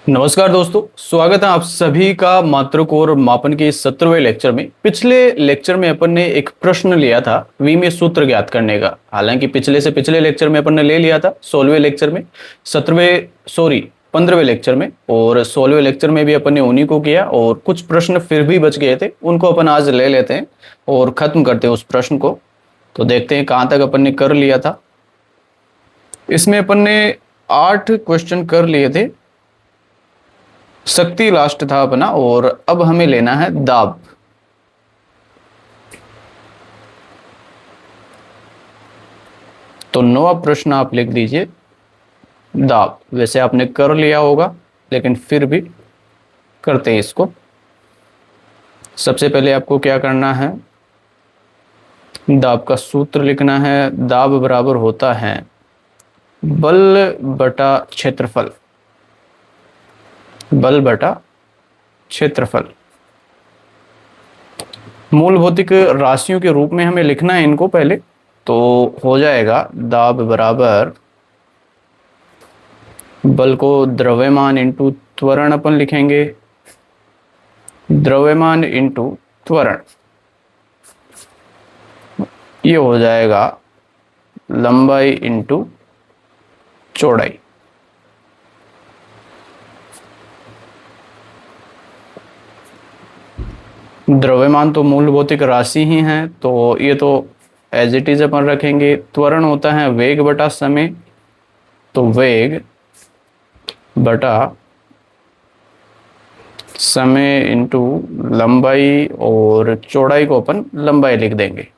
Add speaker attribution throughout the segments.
Speaker 1: नमस्कार दोस्तों, स्वागत है आप सभी का मात्रक और मापन के 17वें लेक्चर में। पिछले लेक्चर में अपन ने एक प्रश्न लिया था वी में सूत्र ज्ञात करने का। हालांकि पिछले लेक्चर में अपन ने ले लिया था 16वें लेक्चर में, 15वें लेक्चर में, और 16वें लेक्चर में भी अपन ने उन्हीं को किया और कुछ प्रश्न फिर भी बच गए थे, उनको अपन आज ले लेते हैं और खत्म करते हैं उस प्रश्न को। तो देखते हैं कहाँ तक अपन ने कर लिया था। इसमें अपन ने 8 क्वेश्चन कर लिए थे, शक्ति लास्ट था अपना, और अब हमें लेना है दाब। तो 9वां प्रश्न आप लिख दीजिए दाब। वैसे आपने कर लिया होगा लेकिन फिर भी करते हैं इसको। सबसे पहले आपको क्या करना है, दाब का सूत्र लिखना है। दाब बराबर होता है बल बटा क्षेत्रफल, बल बटा क्षेत्रफल। मूल भौतिक राशियों के रूप में हमें लिखना है इनको पहले। तो हो जाएगा दाब बराबर बल को द्रव्यमान इंटू त्वरण अपन लिखेंगे, द्रव्यमान इंटू त्वरण। ये हो जाएगा लंबाई इंटू चौड़ाई। द्रव्यमान तो मूल भौतिक राशि ही है, तो ये तो एज इट इज अपन रखेंगे। त्वरण होता है वेग बटा समय, तो वेग बटा समय इंटू लंबाई, और चौड़ाई को अपन लंबाई लिख देंगे।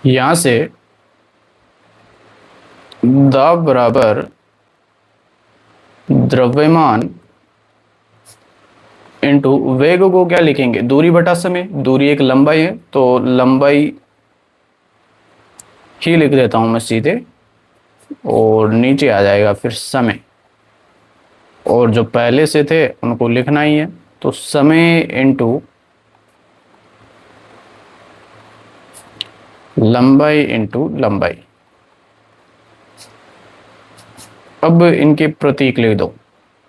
Speaker 1: यहां से दाब बराबर द्रव्यमान इंटू वेग को क्या लिखेंगे, दूरी बटा समय। दूरी एक लंबाई है तो लंबाई ही लिख देता हूं मैं सीधे, और नीचे आ जाएगा फिर समय, और जो पहले से थे उनको लिखना ही है। तो समय इंटू लंबाई इंटू लंबाई। अब इनके प्रतीक लिख दो।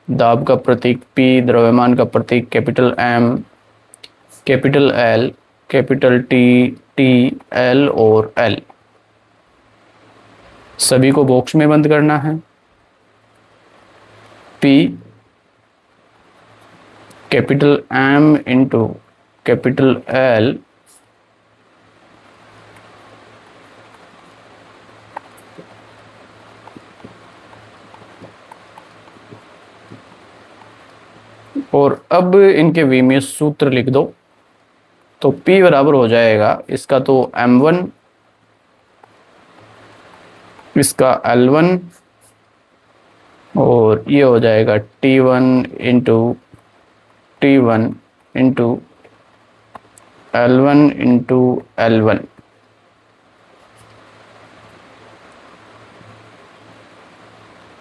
Speaker 1: दाब का प्रतीक P, द्रव्यमान का प्रतीक capital M, capital L, capital T, T, L और L। सभी को बॉक्स में बंद करना है। P capital M into capital L और अब इनके वी में सूत्र लिख दो। तो P बराबर हो जाएगा इसका तो M1, इसका L1, और ये हो जाएगा T1 into T1 into L1 into L1।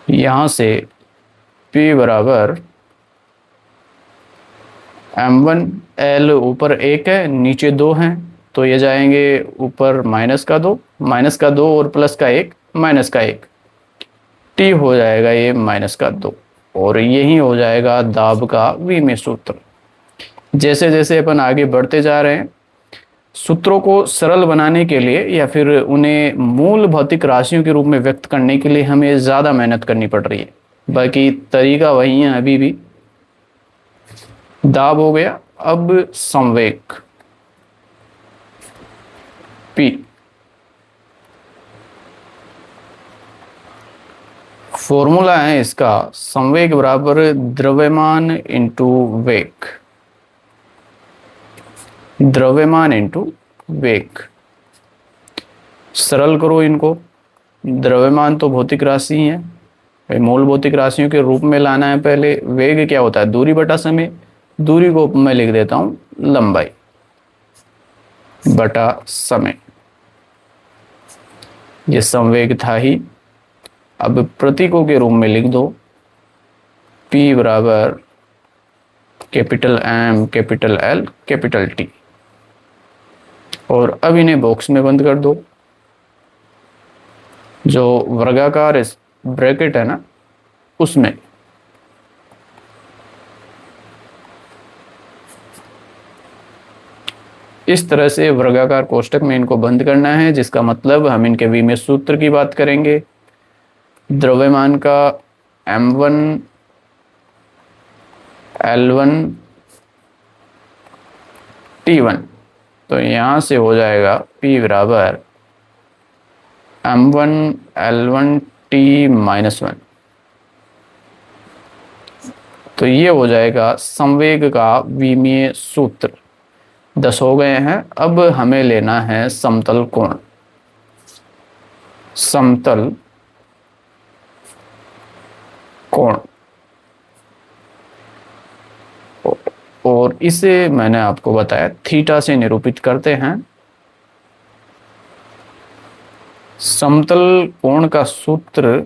Speaker 1: यहाँ से P बराबर M1, L ऊपर 1 है नीचे 2 हैं, तो ये जाएंगे ऊपर -का 2 और +1 -1, T हो जाएगा ये -2, और यही हो जाएगा दाब का वी में सूत्र। जैसे जैसे अपन आगे बढ़ते जा रहे हैं, सूत्रों को सरल बनाने के लिए या फिर उन्हें मूल भौतिक राशियों के रूप में व्यक्त करने के लिए हमें ज़्यादा मेहनत करनी पड़ रही है। बाकी तरीका वही है अभी भी। दाब हो गया। अब संवेग P, फॉर्मूला है इसका संवेग बराबर द्रव्यमान इंटू वेग, द्रव्यमान इंटू वेग। सरल करो इनको। द्रव्यमान तो भौतिक राशि है, मूल भौतिक राशियों के रूप में लाना है पहले। वेग क्या होता है, दूरी बटा समय। दूरी को मैं लिख देता हूं लंबाई बटा समय। ये संवेग था ही। अब प्रतीकों के रूप में लिख दो, P बराबर capital M capital L capital T, और अब इन्हें बॉक्स में बंद कर दो। जो वर्गाकार ब्रैकेट है ना, उसमें इस तरह से वर्गाकार कोष्ठक में इनको बंद करना है, जिसका मतलब हम इनके विमेय सूत्र की बात करेंगे। द्रव्यमान का m1 l1 t1, तो यहां से हो जाएगा P बराबर m1 l1 t-1। तो ये हो जाएगा संवेग का विमीय सूत्र। 10 हो गए हैं। अब हमें लेना है समतल कोण। समतल कोण, और इसे मैंने आपको बताया थीटा से निरूपित करते हैं। समतल कोण का सूत्र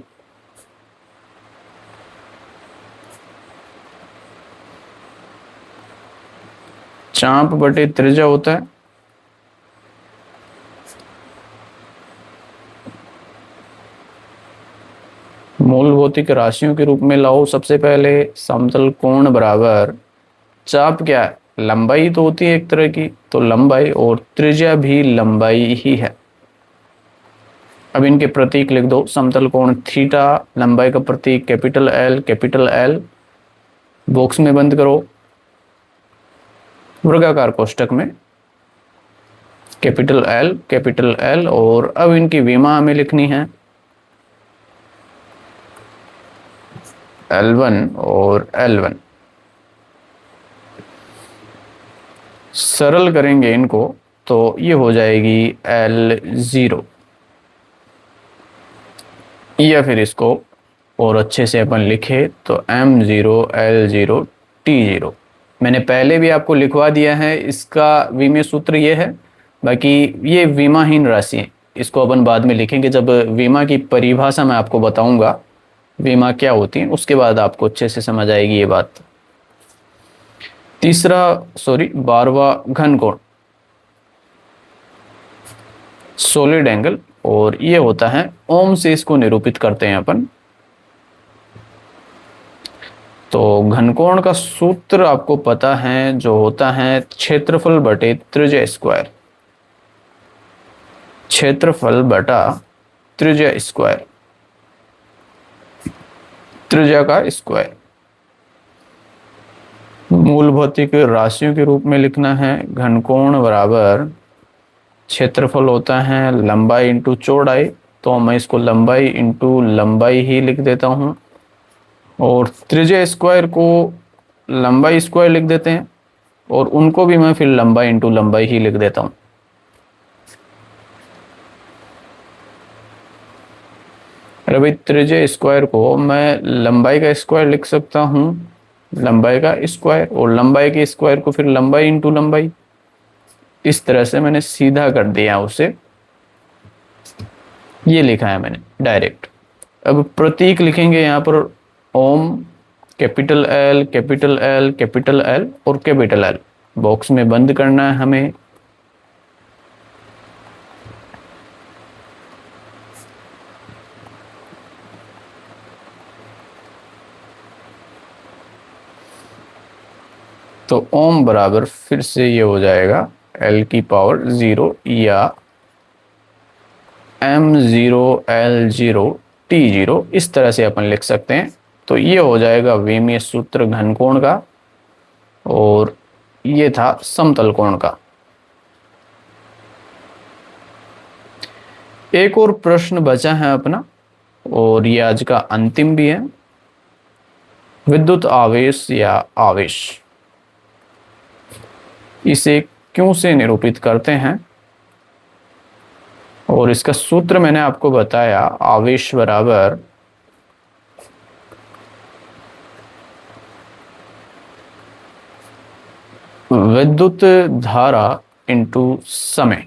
Speaker 1: चाप बटे त्रिज्या होता है। मूल भौतिक राशियों के रूप में लाओ। सबसे पहले समतल कोण बराबर चाप क्या है, लंबाई तो होती है एक तरह की, तो लंबाई, और त्रिज्या भी लंबाई ही है। अब इनके प्रतीक लिख दो। समतल कोण थीटा, लंबाई का प्रतीक कैपिटल L, बॉक्स में बंद करो। वर्गाकार कोष्ठक में कैपिटल L, और अब इनकी विमा हमें लिखनी है L1 और L1। सरल करेंगे इनको तो ये हो जाएगी L0, या फिर इसको और अच्छे से अपन लिखे तो M0 L0 T0। मैंने पहले भी आपको लिखवा दिया है, इसका विमीय सूत्र ये है। बाकी ये विमाहीन राशि है, इसको अपन बाद में लिखेंगे जब विमा की परिभाषा मैं आपको बताऊंगा विमा क्या होती है, उसके बाद आपको अच्छे से समझ आएगी ये बात। 12वां घन कोण, सॉलिड एंगल, और ये होता है ओम से इसको निरूपित करते हैं अपन। तो घनकोण का सूत्र आपको पता है, जो होता है क्षेत्रफल बटे त्रिज्या स्क्वायर। क्षेत्रफल बटा त्रिज्या स्क्वायर, त्रिज्या का स्क्वायर। मूल भौतिक राशियों के रूप में लिखना है। घनकोण बराबर क्षेत्रफल होता है लंबाई इंटू चौड़ाई, तो मैं इसको लंबाई इंटू लंबाई ही लिख देता हूं, और त्रिज्या स्क्वायर को लंबाई स्क्वायर लिख देते हैं, और उनको भी मैं फिर लंबाई इंटू लंबाई ही लिख देता हूं। अरे भाई, त्रिज्या स्क्वायर को मैं लंबाई का स्क्वायर लिख सकता हूं, लंबाई का स्क्वायर, और लंबाई के स्क्वायर को फिर लंबाई इंटू लंबाई। इस तरह से मैंने सीधा कर दिया उसे, ये लिखा है मैंने डायरेक्ट। अब प्रतीक लिखेंगे यहाँ पर ओम, कैपिटल L और कैपिटल L। बॉक्स में बंद करना है हमें। तो ओम बराबर फिर से ये हो जाएगा L की पावर 0 या M0 L0 T0, इस तरह से अपन लिख सकते हैं। तो ये हो जाएगा विमीय सूत्र घनकोण का, और ये था समतल कोण का। एक और प्रश्न बचा है अपना, और ये आज का अंतिम भी है। विद्युत आवेश या आवेश, इसे क्यों से निरूपित करते हैं, और इसका सूत्र मैंने आपको बताया। आवेश बराबर विद्युत धारा इंटू समय।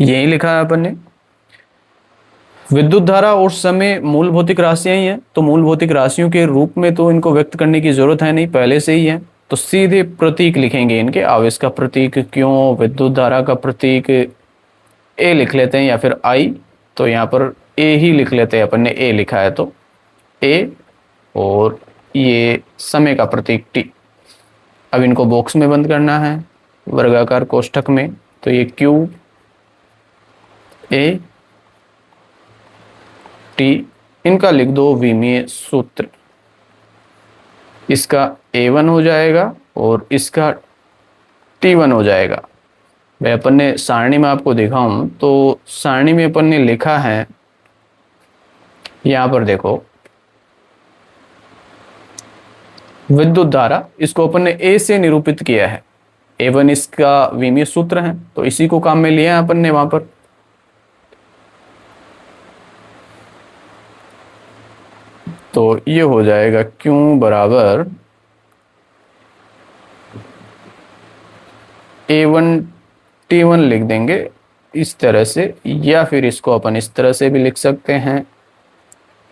Speaker 1: यही लिखा है अपन ने। विद्युत धारा और समय मूल भौतिक राशियां ही हैं, तो मूल भौतिक राशियों के रूप में तो इनको व्यक्त करने की जरूरत है नहीं, पहले से ही है। तो सीधे प्रतीक लिखेंगे इनके, आवेश का प्रतीक क्यों, विद्युत धारा का प्रतीक ए लिख लेते हैं या फिर आई। तो यहाँ पर ए ही लिख लेते हैं, अपन ने ए लिखा है तो ए, और ये समय का प्रतीक टी। अब इनको बॉक्स में बंद करना है वर्गाकार कोष्ठक में, तो ये क्यू ए टी, इनका लिख दो विमीय सूत्र। इसका A1 हो जाएगा और इसका T1 हो जाएगा। भाई अपन ने सारणी में आपको दिखाऊं तो सारणी में अपन ने लिखा है, यहां पर देखो विद्युत धारा, इसको अपन ने A से निरूपित किया है, A1 इसका विमीय सूत्र है, तो इसी को काम में लिया है अपन ने वहां पर। तो ये हो जाएगा Q बराबर A1 T1 लिख देंगे इस तरह से, या फिर इसको अपन इस तरह से भी लिख सकते हैं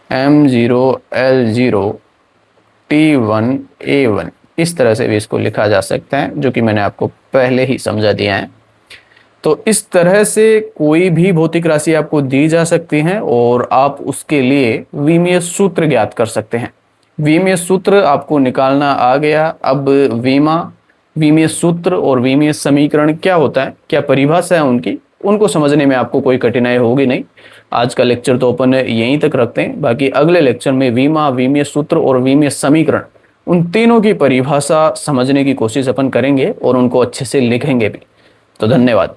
Speaker 1: M0 L0 T1 A1, इस तरह से भी इसको लिखा जा सकता है, जो कि मैंने आपको पहले ही समझा दिया है। तो इस तरह से कोई भी भौतिक राशि आपको दी जा सकती है और आप उसके लिए विमीय सूत्र ज्ञात कर सकते हैं। विमीय सूत्र आपको निकालना आ गया। अब विमीय सूत्र और विमीय समीकरण क्या होता है, क्या परिभाषा है उनकी, उनको समझने में आपको कोई कठिनाई होगी नहीं। आज का लेक्चर तो अपन यहीं तक रखते हैं, बाकी अगले लेक्चर में विमीय सूत्र और विमीय समीकरण, उन तीनों की परिभाषा समझने की कोशिश अपन करेंगे और उनको अच्छे से लिखेंगे भी। तो धन्यवाद।